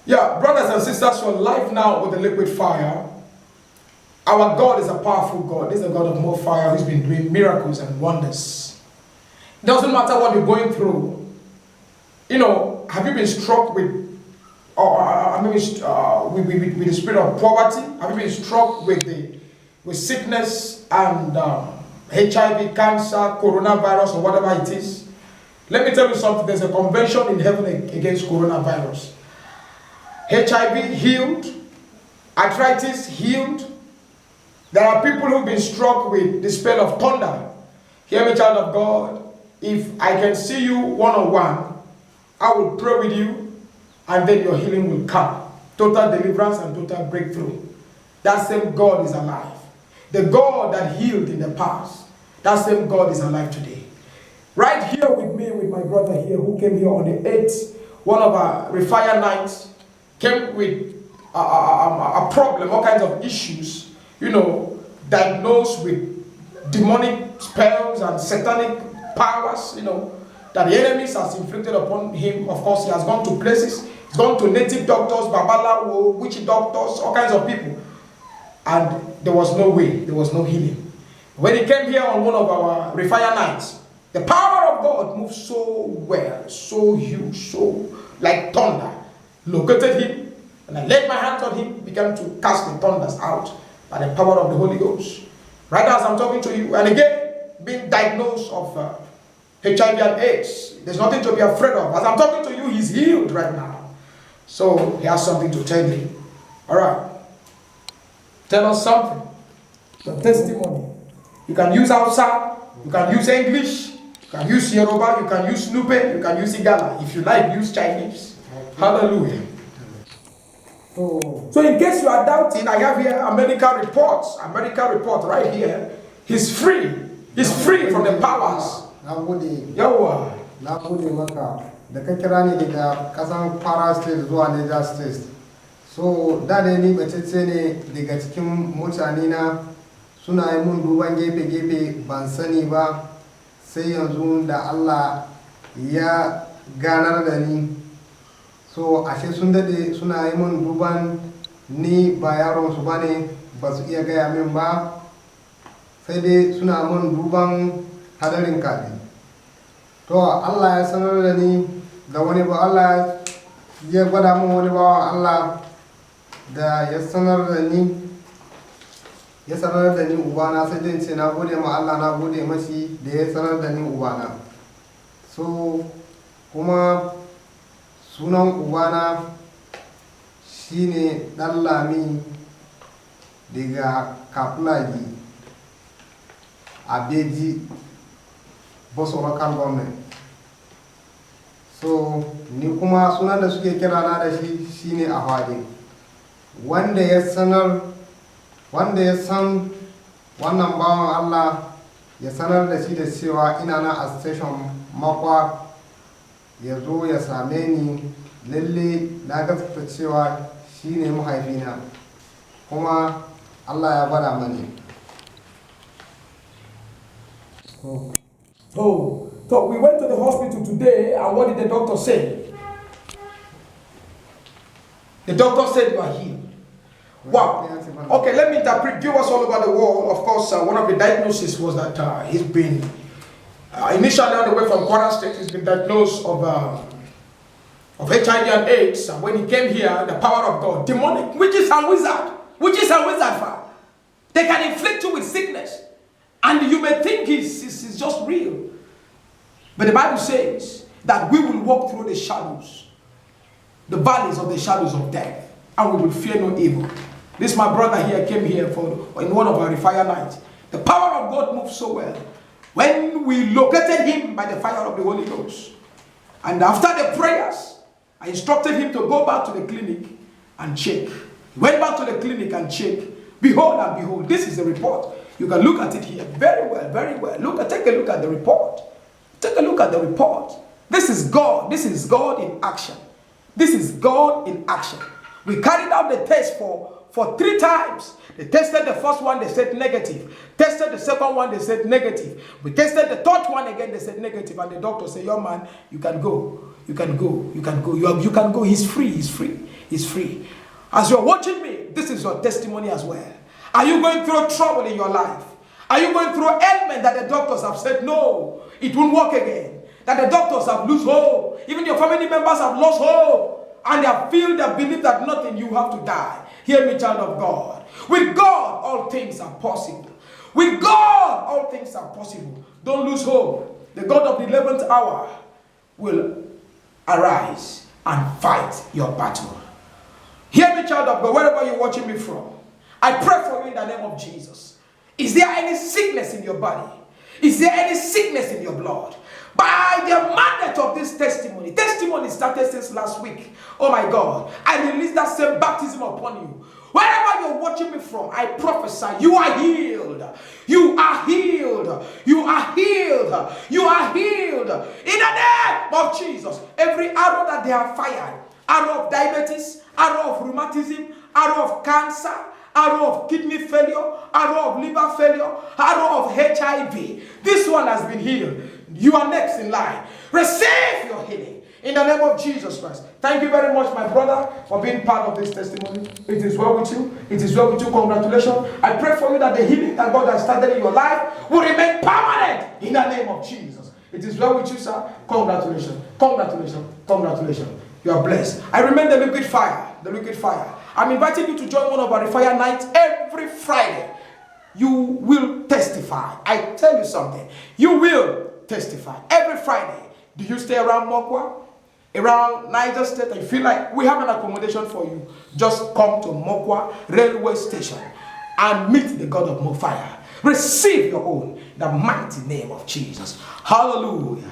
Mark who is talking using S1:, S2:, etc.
S1: Yeah, brothers and sisters, your life now with the liquid fire. Our God is a powerful God. This is a God of more fire who's been doing miracles and wonders. It doesn't matter what you're going through. You know, have you been struck with, with the spirit of poverty? Have you been struck with sickness and HIV, cancer, coronavirus, or whatever it is? Let me tell you something. There's a convention in heaven against coronavirus. HIV healed, arthritis healed. There are people who've been struck with the spell of thunder. Hear me, child of God. If I can see you one-on-one, I will pray with you, and then your healing will come. Total deliverance and total breakthrough. That same God is alive. The God that healed in the past, that same God is alive today. Right here with me, with my brother here, who came here on the 8th, one of our refire nights, came with a problem, all kinds of issues, you know, diagnosed with demonic spells and satanic powers, you know, that the enemies has inflicted upon him. Of course, he has gone to places, he's gone to native doctors, babalawo, witch doctors, all kinds of people. And there was no way, there was no healing. When he came here on one of our refire nights, the power of God moved so well, so huge, so like thunder, located him, and I laid my hands on him, began to cast the thunders out by the power of the Holy Ghost. Right as I'm talking to you, and again, being diagnosed of HIV and AIDS, there's nothing to be afraid of. As I'm talking to you, he's healed right now. So he has something to tell you. All right. Tell us something. Your testimony. You can use Hausa, you can use English, you can use Yoruba, you can use Nupe, you can use Igala. If you like, use Chinese. Hallelujah. So in case you are doubting, I have here American reports. American report right here. He's free. He's free from the powers. Yawa.
S2: Na gode maka da ka kira ni daga kasan Kwara State zuwa Niger State. So da ni bacece ne daga cikin mutane na suna yi mun duban gefe-gefe ban sani ba sai yanzu da Allah ya ganar da ni. So ashe sun dade suna yi mun duban ni ba yaron su bane ba su iya gaya min ba sai dai suna mun duban hadarin kaɗi. To Allah ya sanar da ni da wani ba Allah ya gwada min wani bawan Allah da ya sanar da ni ubana, sai dai ce na gode ma Allah, na gode mashi da ya sanar da ni ubana. So kuma sunan ubana shine Dan Lami daga Kapulagi Abeji Boso local government. So ni kuma sunan da suke kira na da shi shine Ahwade. Wanda ya san wannan bawan Allah ya sanar da shi da cewa ina na a station Makwa, ya zo ya same ni. Lalle na gaskata cewa shine mahaifina kuma Allah ya gwada mani.
S1: So we went to the hospital today, and what did the doctor say? The doctor said you are healed. Wow. Okay, let me interpret. Viewers all over the world, of course, one of the diagnoses was that he's been, initially on the way from Kwara State, he's been diagnosed of HIV and AIDS. And when he came here, the power of God, demonic, witches and wizards, they can inflict you with sickness. And you may think it's just real. But the Bible says that we will walk through the shadows, the valleys of the shadows of death, and we will fear no evil. This my brother here came here in one of our refire nights. The power of God moved so well when we located him by the fire of the Holy Ghost. And after the prayers, I instructed him to go back to the clinic and check. He went back to the clinic and checked. Behold and behold, this is the report. You can look at it here. Very well, very well. Take a look at the report. Take a look at the report. This is God. This is God in action. This is God in action. We carried out the test for 3 times. They tested the first one, they said negative. Tested the second one, they said negative. We tested the third one again, they said negative. And the doctor said, young man, you can go. You can go. You can go. You can go. He's free. He's free. is free. As you're watching me, this is your testimony as well. Are you going through trouble in your life? Are you going through ailment that the doctors have said, no, it won't work again? That the doctors have lost hope. Even your family members have lost hope. And they believe that nothing, you have to die. Hear me, child of God. With God, all things are possible. With God, all things are possible. Don't lose hope. The God of the 11th hour will arise and fight your battle. Hear me, child of God, wherever you're watching me from. I pray for you in the name of Jesus. Is there any sickness in your body? Is there any sickness in your blood? By the mandate of this testimony started since last week. Oh my God, I release that same baptism upon you. Wherever you're watching me from, I prophesy, you are healed. You are healed. You are healed. You are healed. In the name of Jesus, every arrow that they have fired, arrow of diabetes, arrow of rheumatism, arrow of cancer, arrow of kidney failure, arrow of liver failure, arrow of HIV, this one has been healed. You are next in line. Receive your healing in the name of Jesus Christ. Thank you very much, my brother, for being part of this testimony. It is well with you. It is well with you. Congratulations. I pray for you that the healing that God has started in your life will remain permanent in the name of Jesus. It is well with you, sir. Congratulations. Congratulations. Congratulations. You are blessed. I remain the liquid fire. The liquid fire. I'm inviting you to join one of our fire nights every Friday. You will testify. I tell you something. You will testify every Friday. Do you stay around Mokwa, around Niger State, and you feel like we have an accommodation for you? Just come to Mokwa railway station and meet the God of more fire. Receive your own in the mighty name of Jesus. Hallelujah.